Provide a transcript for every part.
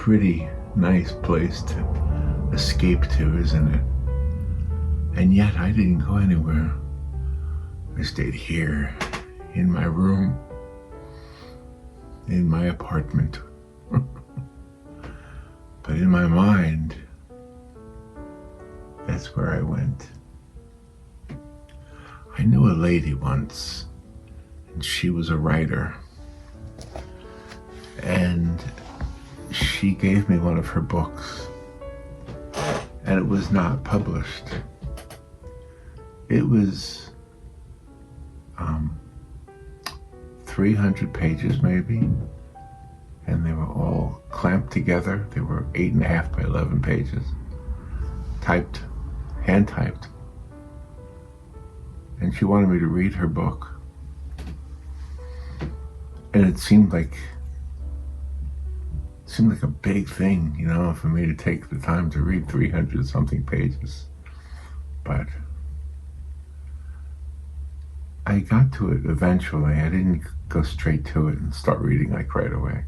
pretty nice place to escape to, isn't it? And yet I didn't go anywhere. I stayed here in my room, in my apartment. But in my mind, that's where I went. I knew a lady once, and she was a writer. And she gave me one of her books, and it was not published. It was 300 pages maybe, and they were all clamped together. They were 8.5 by 11 pages, typed, hand typed. And she wanted me to read her book. And it seemed like a big thing, you know, for me to take the time to read 300 something pages. But I got to it eventually. I didn't go straight to it and start reading like right away.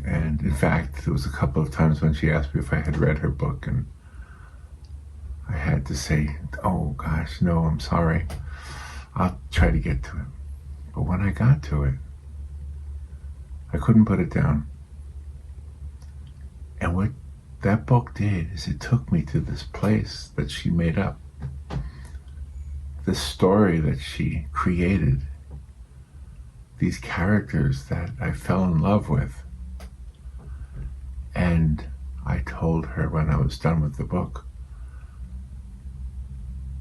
And in fact, there was a couple of times when she asked me if I had read her book, and I had to say, oh gosh, no, I'm sorry. I'll try to get to it. But when I got to it, I couldn't put it down. And what that book did is it took me to this place that she made up. This story that she created. These characters that I fell in love with. And I told her when I was done with the book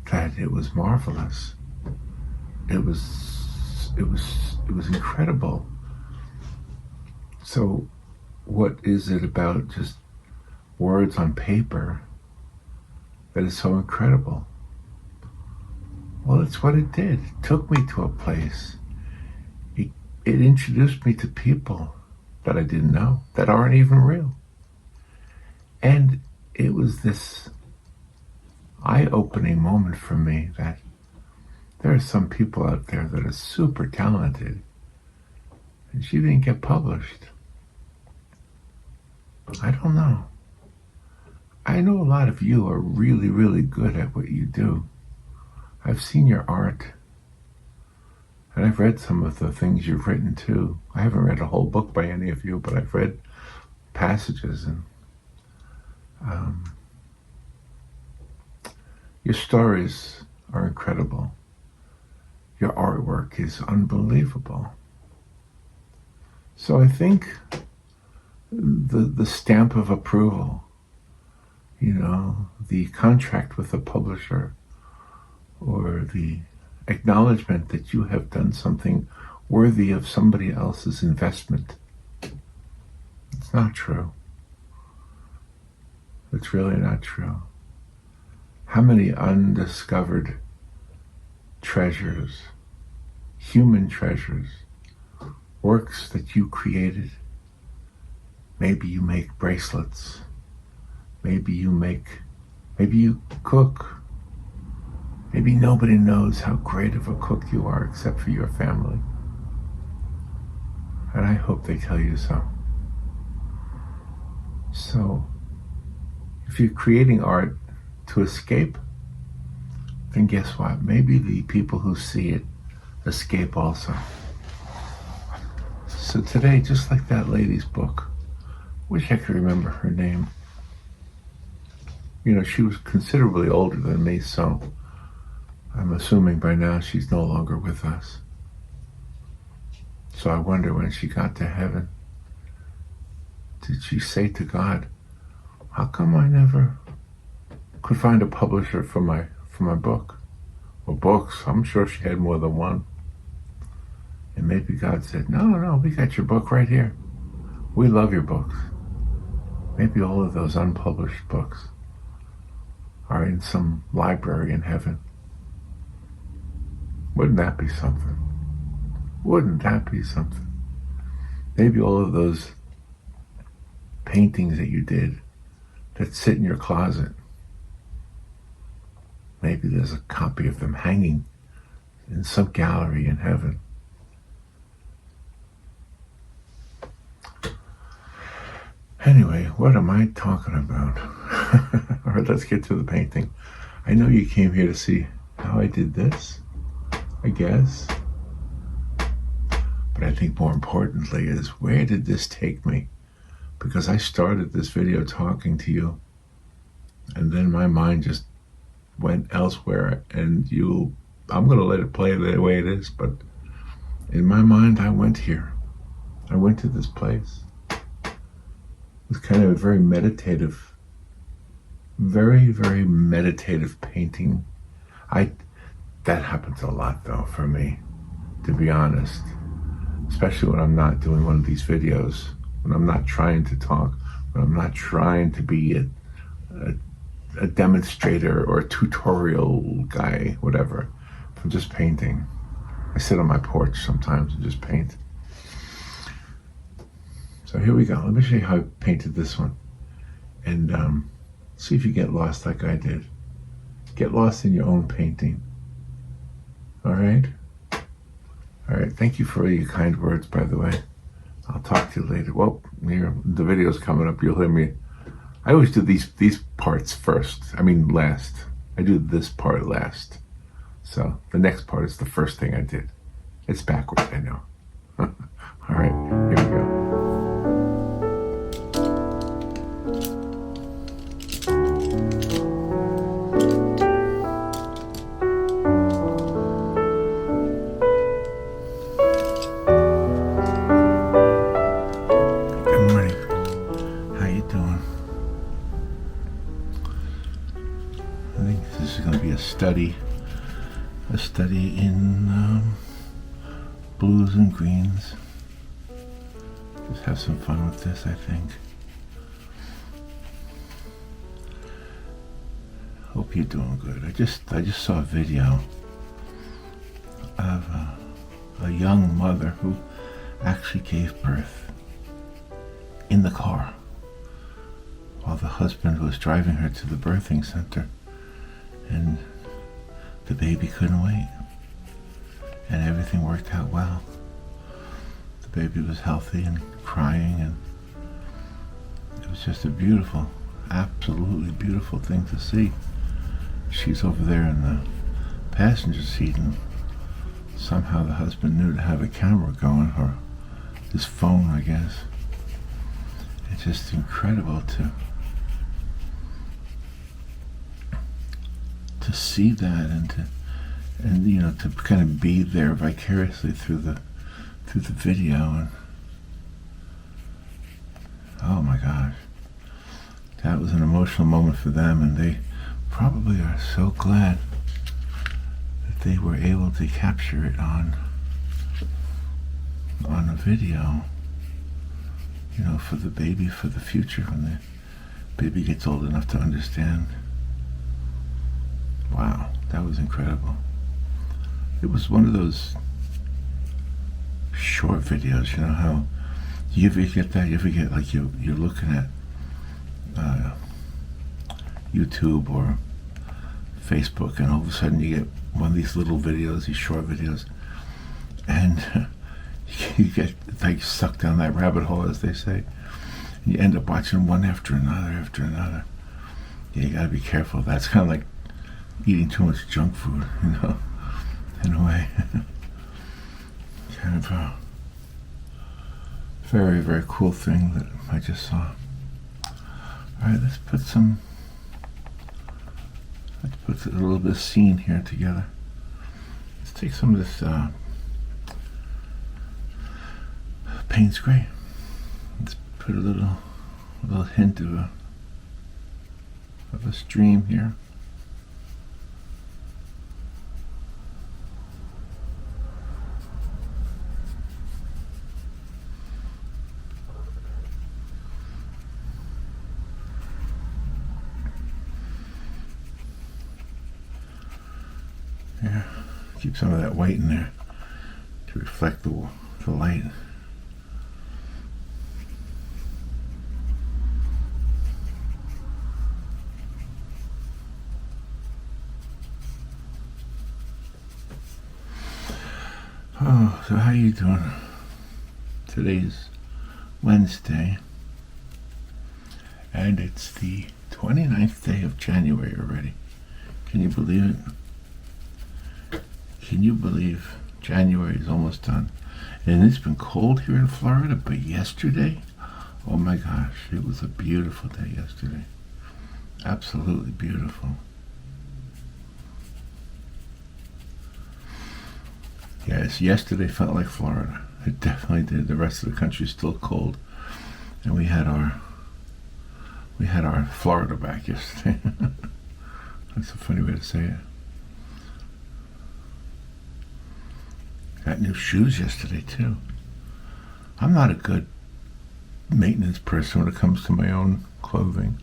that it was marvelous. It was incredible. So what is it about just words on paper that is so incredible? Well, it's what it did. It took me to a place. It introduced me to people that I didn't know, that aren't even real. And it was this eye-opening moment for me that there are some people out there that are super talented, and she didn't get published. I don't know. I know a lot of you are really, really good at what you do. I've seen your art, and I've read some of the things you've written too. I haven't read a whole book by any of you, but I've read passages, and your stories are incredible. Your artwork is unbelievable. So I think the stamp of approval, you know, the contract with the publisher, or the acknowledgement that you have done something worthy of somebody else's investment, it's not true. It's really not true. How many undiscovered treasures, human treasures, works that you created? Maybe you make bracelets. Maybe you cook. Maybe nobody knows how great of a cook you are except for your family. And I hope they tell you so. So, if you're creating art to escape, then guess what? Maybe the people who see it escape also. So today, just like that lady's book, wish I could remember her name. You know, she was considerably older than me, so I'm assuming by now she's no longer with us. So I wonder when she got to heaven, did she say to God, how come I never could find a publisher for my book? Or books, I'm sure she had more than one. And maybe God said, no, we got your book right here. We love your books. Maybe all of those unpublished books are in some library in heaven. Wouldn't that be something? Wouldn't that be something? Maybe all of those paintings that you did that sit in your closet, maybe there's a copy of them hanging in some gallery in heaven. Anyway, what am I talking about? All right, let's get to the painting. I know you came here to see how I did this, I guess. But I think more importantly is, where did this take me? Because I started this video talking to you, and then my mind just went elsewhere, and I'm going to let it play the way it is, but in my mind, I went here. I went to this place. It was kind of a very meditative, very, very meditative painting. That happens a lot, though, for me, to be honest. Especially when I'm not doing one of these videos, when I'm not trying to talk, when I'm not trying to be a demonstrator or a tutorial guy, whatever. If I'm just painting. I sit on my porch sometimes and just paint. So here we go. Let me show you how I painted this one. And see if you get lost like I did. Get lost in your own painting. All right? All right. Thank you for your kind words, by the way. I'll talk to you later. Well, here, the video's coming up. You'll hear me. I always do these parts first. I mean, last. I do this part last. So the next part is the first thing I did. It's backwards, I know. All right, here we go. Good morning. How you doing? I think this is going to be a study in blues and greens. Just have some fun with this, I think. Hope you're doing good. I just saw a video of a young mother who actually gave birth in the car while the husband was driving her to the birthing center, and the baby couldn't wait, and everything worked out well. The baby was healthy and crying, and it was just a beautiful, absolutely beautiful thing to see. She's over there in the passenger seat, and somehow the husband knew to have a camera going, or his phone, I guess. It's just incredible to see that, and you know, to kind of be there vicariously through the video, and oh my gosh, that was an emotional moment for them, and they probably are so glad that they were able to capture it on a video, you know, for the baby, for the future, when the baby gets old enough to understand. Wow, that was incredible. It was one of those short videos, you know how you ever get that? You ever get like you're looking at YouTube or Facebook, and all of a sudden you get one of these little videos, these short videos, and you get like sucked down that rabbit hole, as they say, and you end up watching one after another. Yeah, you gotta be careful. That's kind of like eating too much junk food, you know, in a way. Kind of a very, very cool thing that I just saw. Alright, let's put a little bit of scene here together. Let's take some of this Payne's Gray. Let's put a little hint of a stream here. Yeah, keep some of that white in there to reflect the light. Oh, so how you doing? Today's Wednesday. And it's the 29th day of January already. Can you believe it? Can you believe January is almost done? And it's been cold here in Florida, but yesterday, oh my gosh, it was a beautiful day yesterday. Absolutely beautiful. Yes, yesterday felt like Florida. It definitely did. The rest of the country's still cold. And we had our Florida back yesterday. That's a funny way to say it. Got new shoes yesterday too. I'm not a good maintenance person when it comes to my own clothing.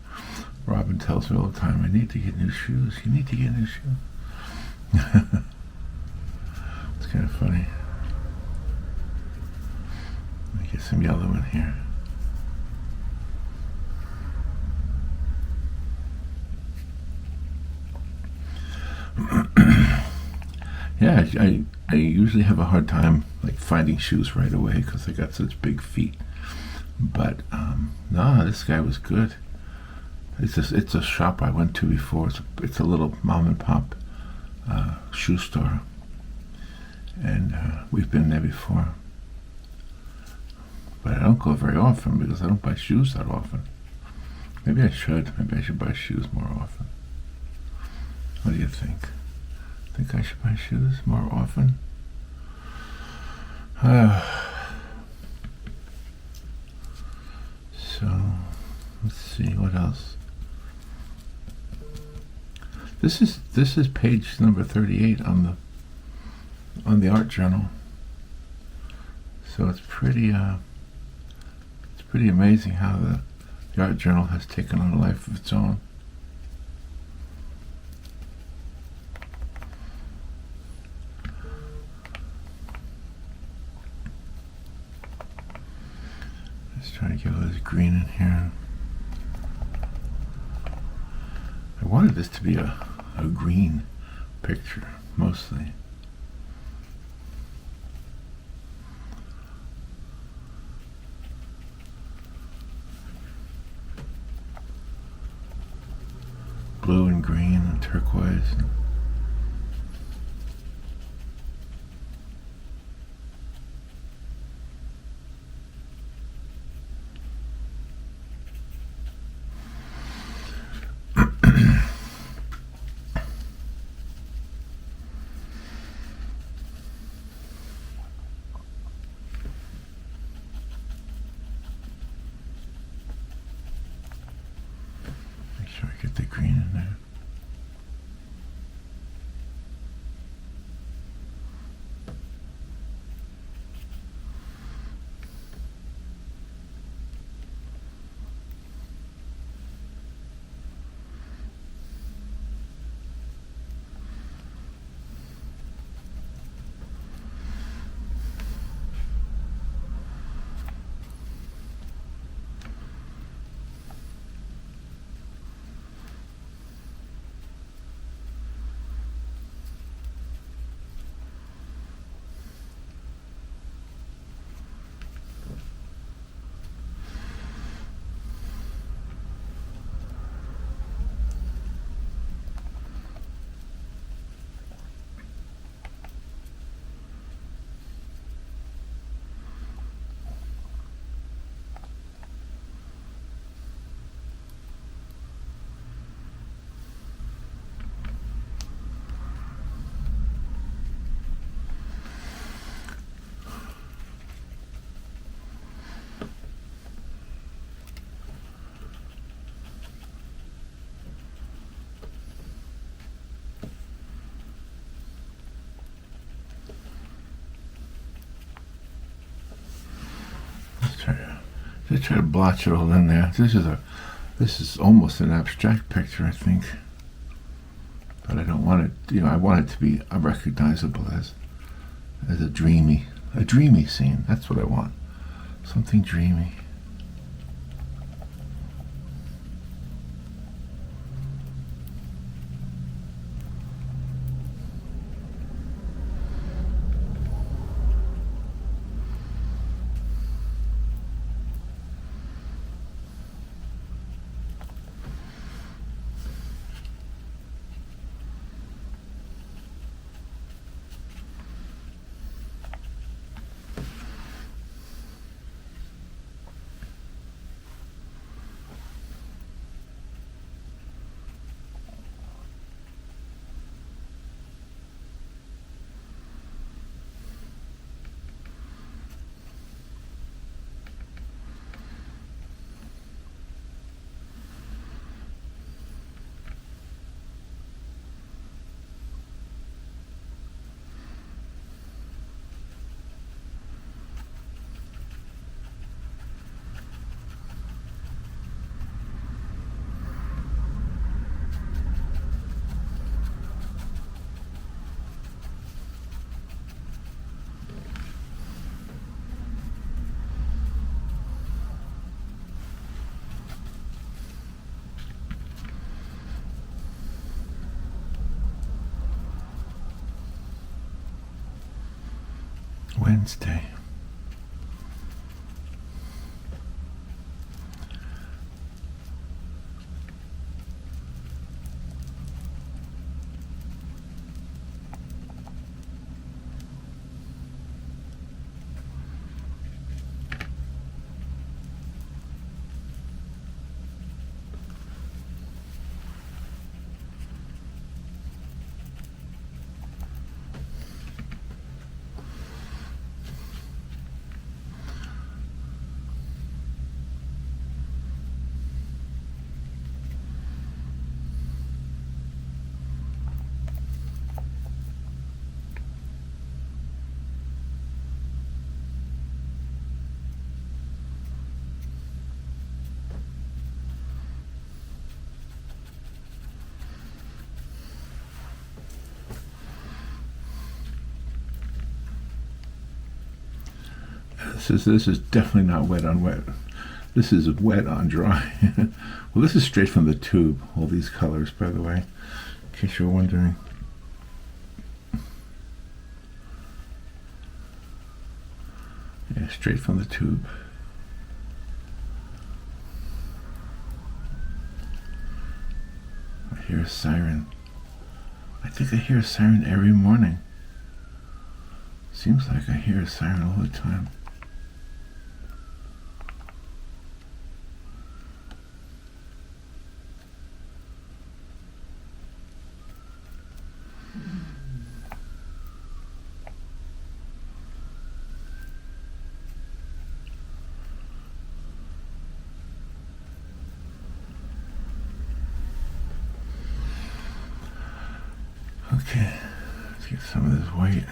Robin tells me all the time, I need to get new shoes. You need to get new shoes. It's kind of funny. Let me get some yellow in here. Yeah, I usually have a hard time like finding shoes right away because I got such big feet. But no, this guy was good. It's a shop I went to before. It's a little mom and pop shoe store, and we've been there before. But I don't go very often because I don't buy shoes that often. Maybe I should. Maybe I should buy shoes more often. What do you think? Think I should buy shoes more often? So let's see what else. This is page number 38 on the art journal. So it's pretty amazing how the art journal has taken on a life of its own. Trying to get all this green in here. I wanted this to be a green picture, mostly. Blue and green and turquoise. Sure I get the green in there. Just try to blotch it all in there. This is almost an abstract picture, I think. But I don't want it, I want it to be recognizable as a dreamy scene. That's what I want. Something dreamy. Wednesday. This is definitely not wet on wet. This is wet on dry. Well, this is straight from the tube. All these colors, by the way, in case you're wondering. Yeah, straight from the tube. I hear a siren. I think I hear a siren every morning. Seems like I hear a siren all the time. Okay, let's get some of this white.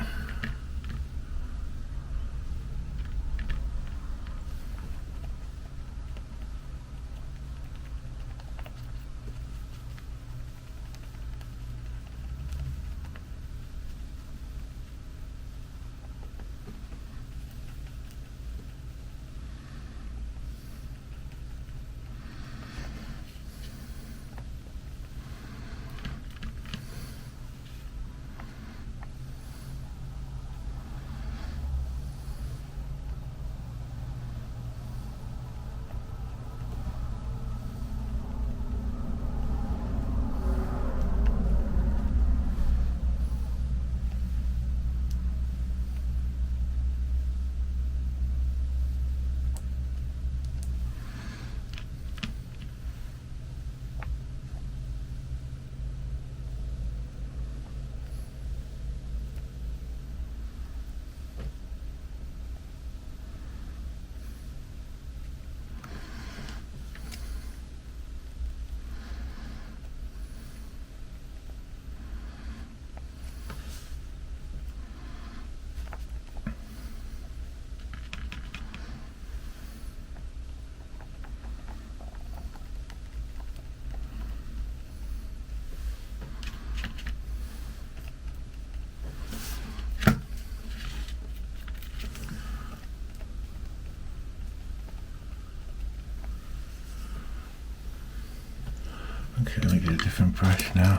Okay, let me get a different brush now.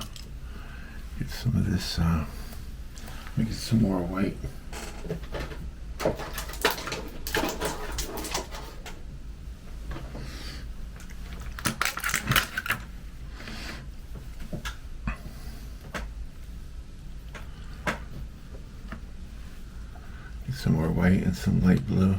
Get some of this, let me get some more white. Get some more white and some light blue.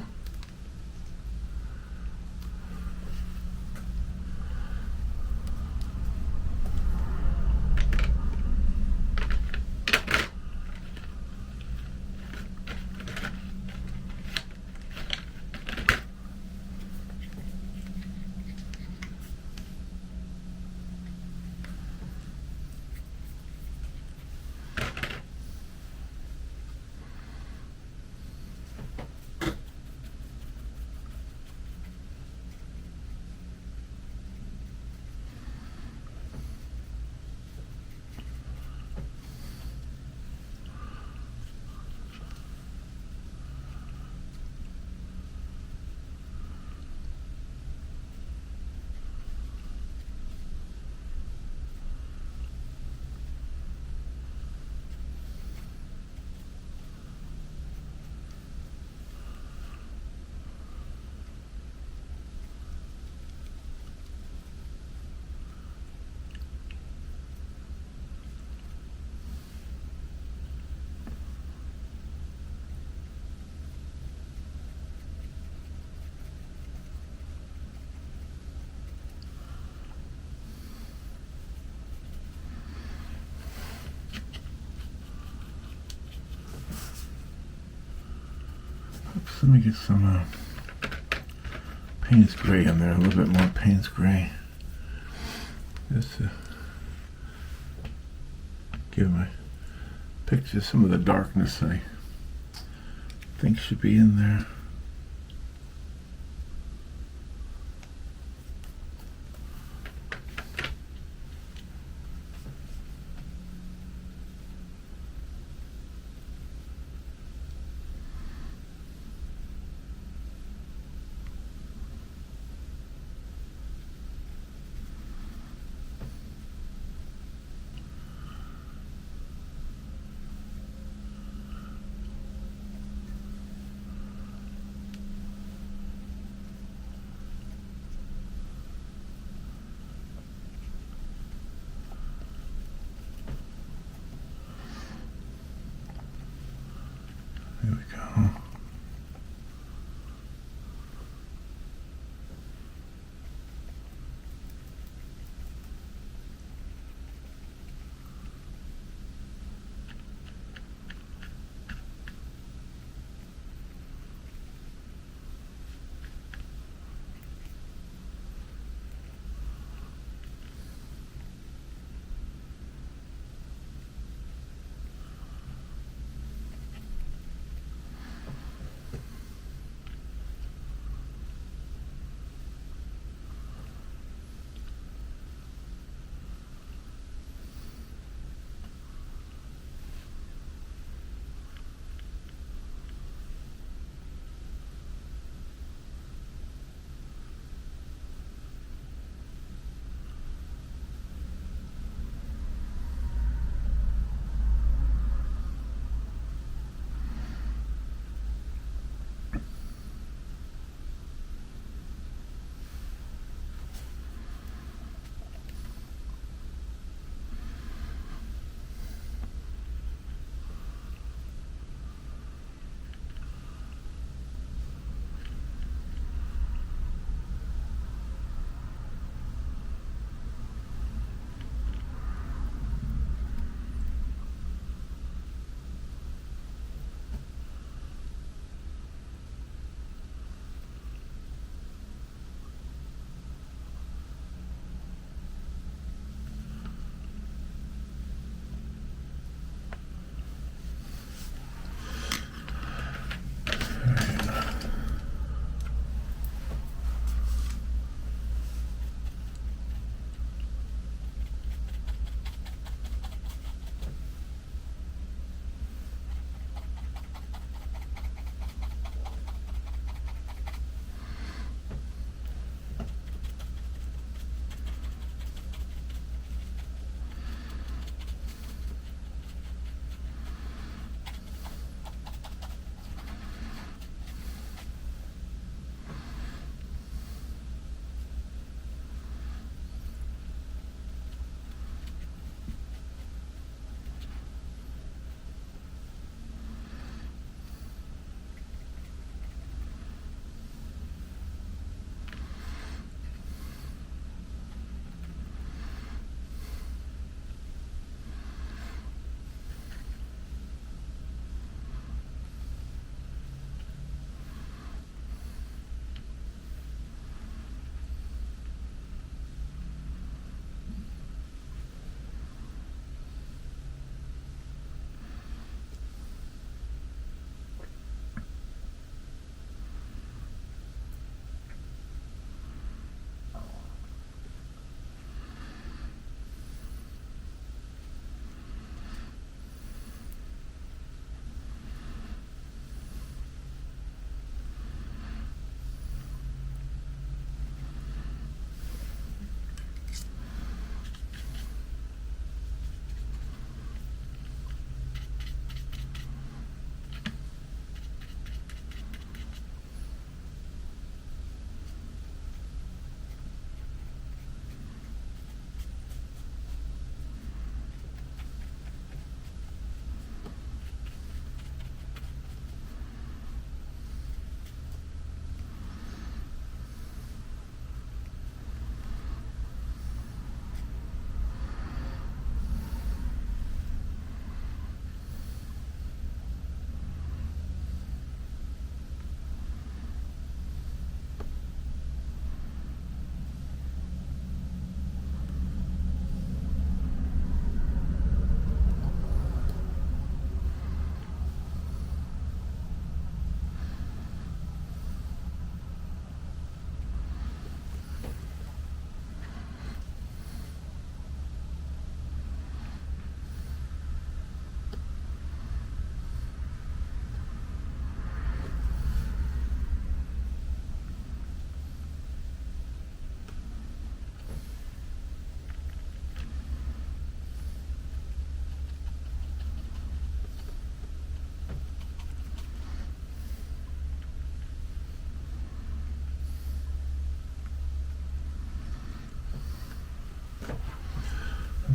Let me get some Payne's Gray in there, a little bit more Payne's Gray. Just to give my picture some of the darkness I think should be in there. There we go.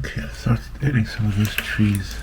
Okay, let's start adding some of those trees.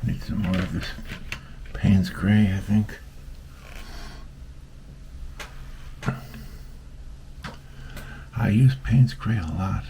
Need some more of this Payne's Gray, I think. I use Payne's Gray a lot.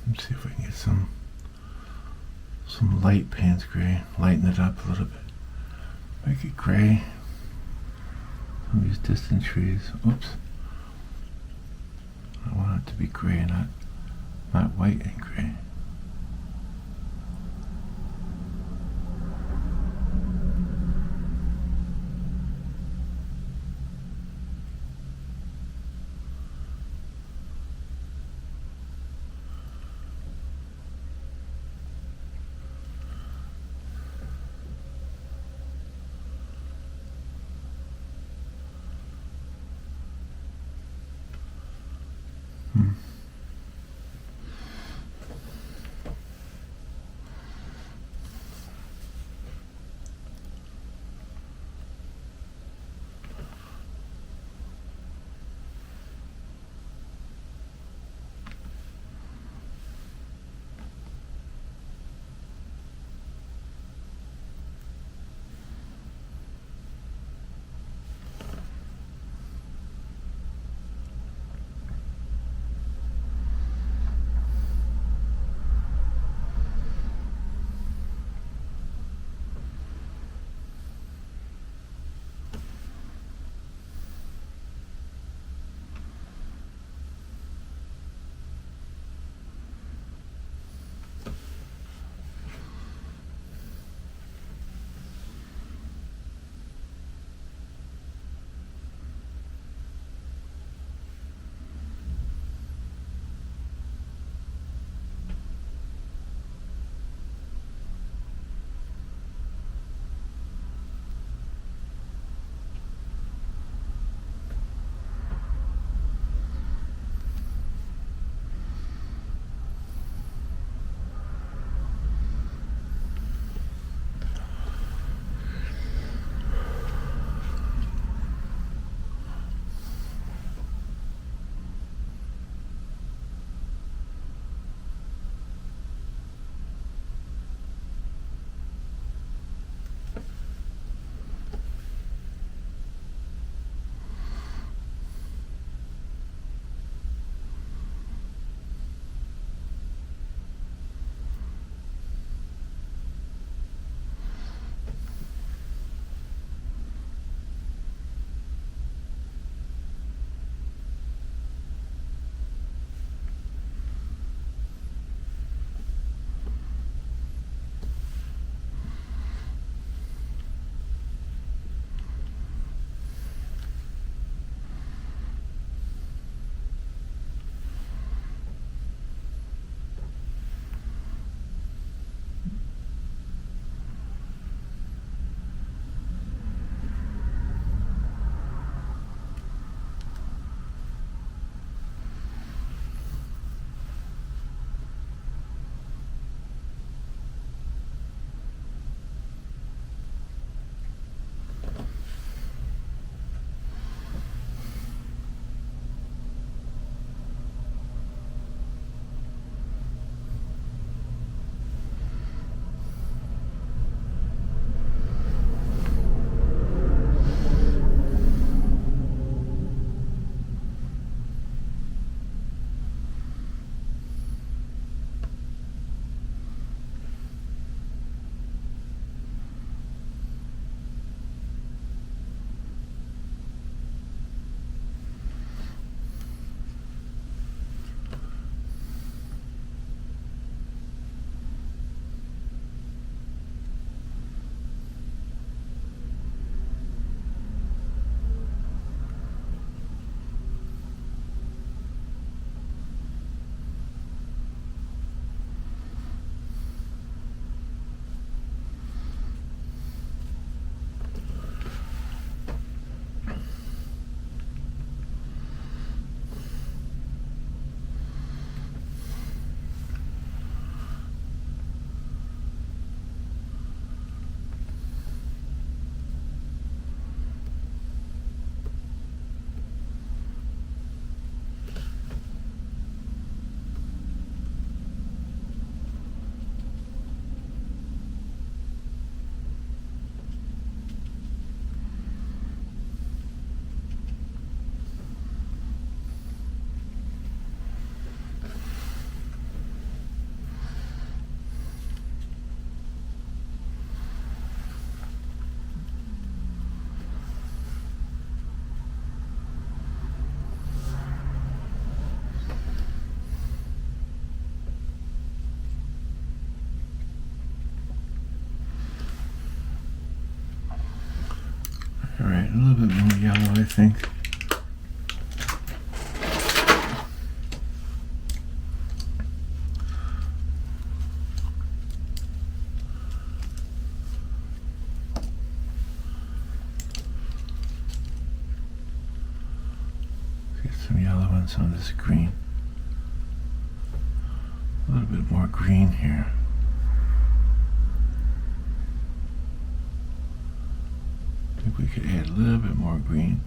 Let's see if I can get some light Payne's gray, lighten it up a little bit, make it gray. Some of these distant trees. Oops. I want it to be gray, not white and gray. little bit more yellow, I think. Get some yellow ones on this green. A little bit more green here. I think we could add a little bit more green.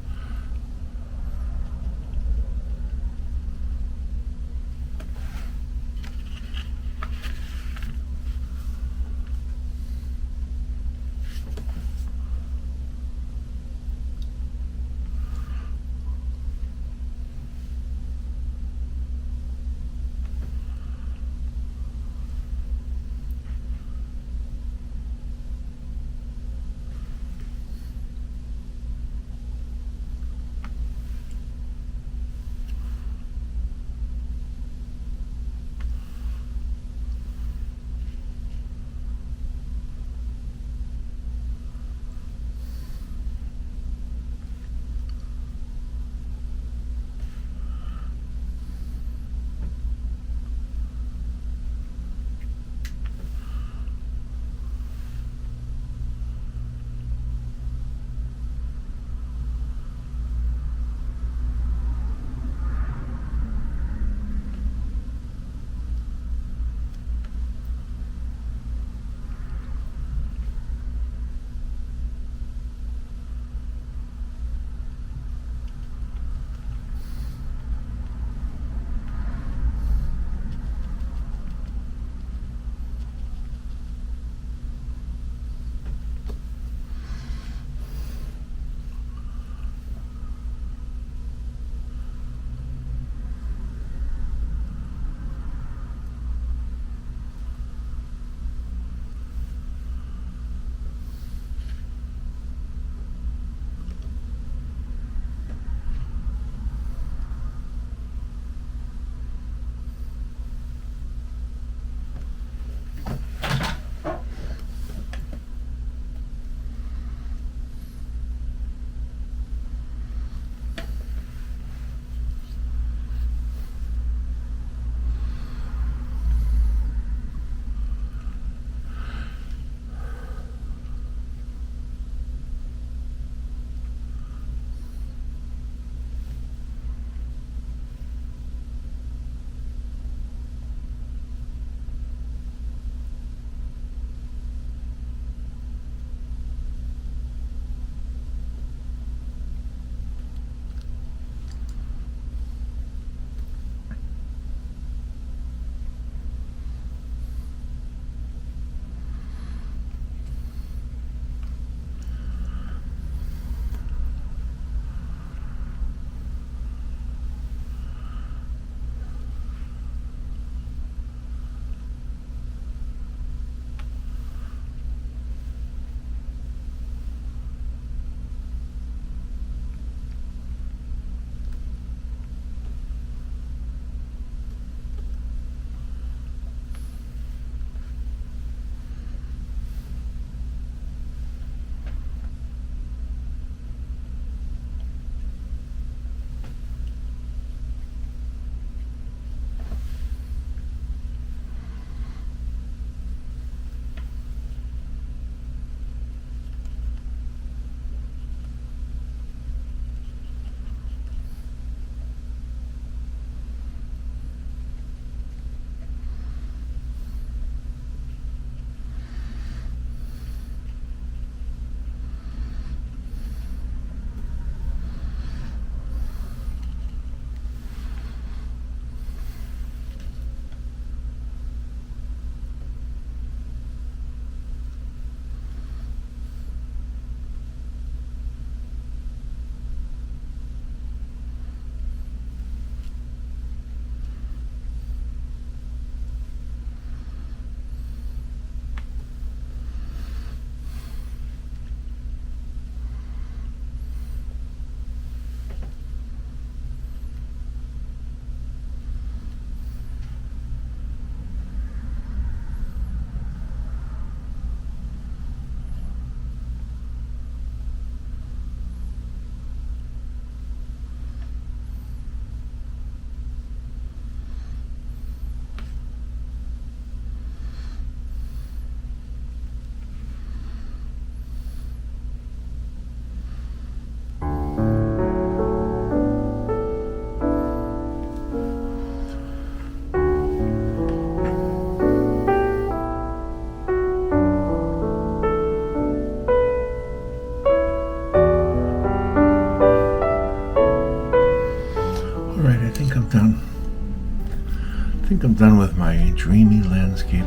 think I'm done with my dreamy landscape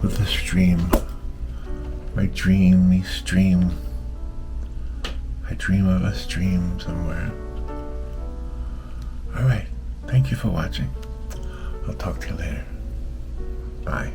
with the stream. My dreamy stream. I dream of a stream somewhere. Alright, thank you for watching. I'll talk to you later. Bye.